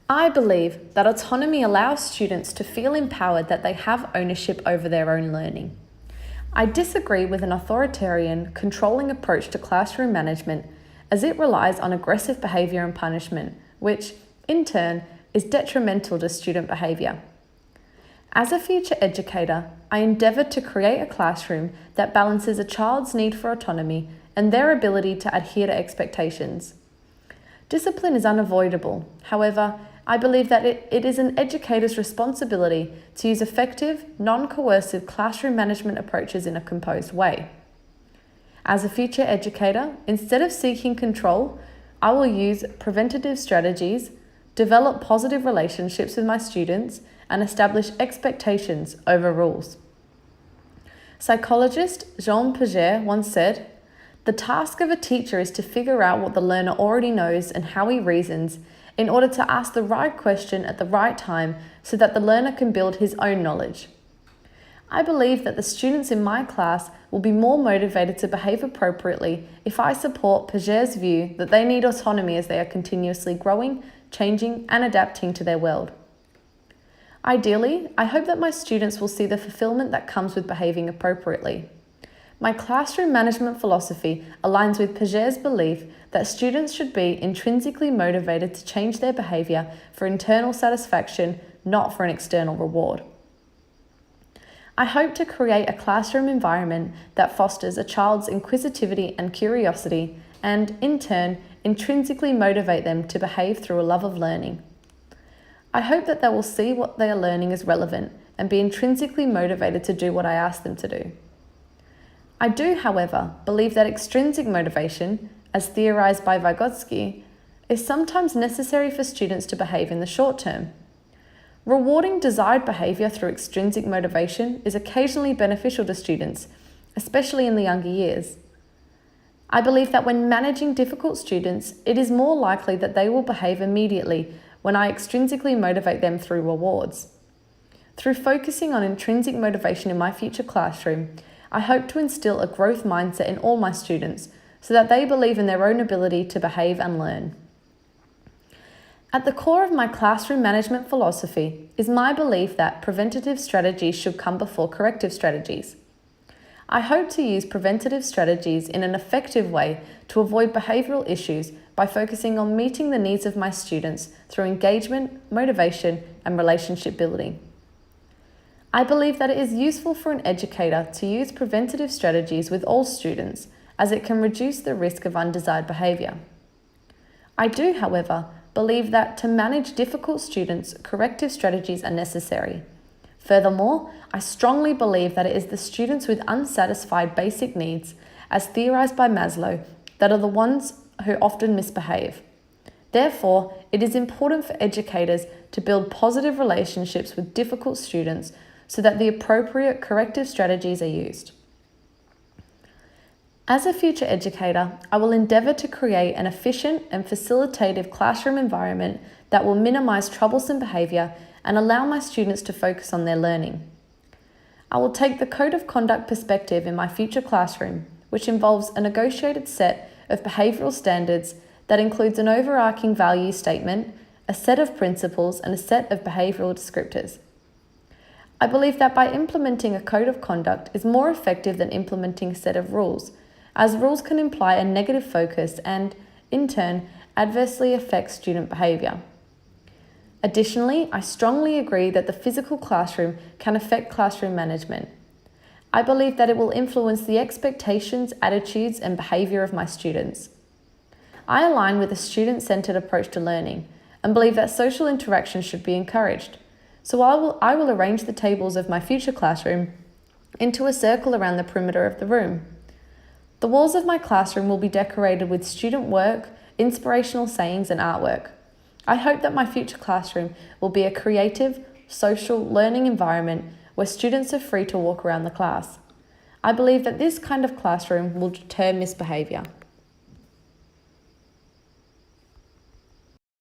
I believe that autonomy allows students to feel empowered that they have ownership over their own learning. I disagree with an authoritarian, controlling approach to classroom management as it relies on aggressive behaviour and punishment, which, in turn, is detrimental to student behaviour. As a future educator, I endeavour to create a classroom that balances a child's need for autonomy and their ability to adhere to expectations. Discipline is unavoidable. However, I believe that it is an educator's responsibility to use effective, non-coercive classroom management approaches in a composed way. As a future educator, instead of seeking control, I will use preventative strategies, develop positive relationships with my students, and establish expectations over rules. Psychologist Jean Piaget once said, "The task of a teacher is to figure out what the learner already knows and how he reasons in order to ask the right question at the right time so that the learner can build his own knowledge." I believe that the students in my class will be more motivated to behave appropriately if I support Piaget's view that they need autonomy as they are continuously growing, changing, and adapting to their world. Ideally, I hope that my students will see the fulfillment that comes with behaving appropriately. My classroom management philosophy aligns with Piaget's belief that students should be intrinsically motivated to change their behaviour for internal satisfaction, not for an external reward. I hope to create a classroom environment that fosters a child's inquisitivity and curiosity and, in turn, intrinsically motivate them to behave through a love of learning. I hope that they will see what they are learning is relevant and be intrinsically motivated to do what I ask them to do. I do, however, believe that extrinsic motivation, as theorized by Vygotsky, is sometimes necessary for students to behave in the short term. Rewarding desired behaviour through extrinsic motivation is occasionally beneficial to students, especially in the younger years. I believe that when managing difficult students, it is more likely that they will behave immediately when I extrinsically motivate them through rewards. Through focusing on intrinsic motivation in my future classroom, I hope to instill a growth mindset in all my students so that they believe in their own ability to behave and learn. At the core of my classroom management philosophy is my belief that preventative strategies should come before corrective strategies. I hope to use preventative strategies in an effective way to avoid behavioural issues by focusing on meeting the needs of my students through engagement, motivation, and relationship building. I believe that it is useful for an educator to use preventative strategies with all students as it can reduce the risk of undesired behaviour. I do, however, believe that to manage difficult students, corrective strategies are necessary. Furthermore, I strongly believe that it is the students with unsatisfied basic needs, as theorized by Maslow, that are the ones who often misbehave. Therefore, it is important for educators to build positive relationships with difficult students so that the appropriate corrective strategies are used. As a future educator, I will endeavour to create an efficient and facilitative classroom environment that will minimise troublesome behaviour and allow my students to focus on their learning. I will take the code of conduct perspective in my future classroom, which involves a negotiated set of behavioural standards that includes an overarching value statement, a set of principles, and a set of behavioural descriptors. I believe that by implementing a code of conduct is more effective than implementing a set of rules, as rules can imply a negative focus and, in turn, adversely affect student behaviour. Additionally, I strongly agree that the physical classroom can affect classroom management. I believe that it will influence the expectations, attitudes, and behaviour of my students. I align with a student-centred approach to learning and believe that social interaction should be encouraged. So I will arrange the tables of my future classroom into a circle around the perimeter of the room. The walls of my classroom will be decorated with student work, inspirational sayings, and artwork. I hope that my future classroom will be a creative, social learning environment where students are free to walk around the class. I believe that this kind of classroom will deter misbehaviour.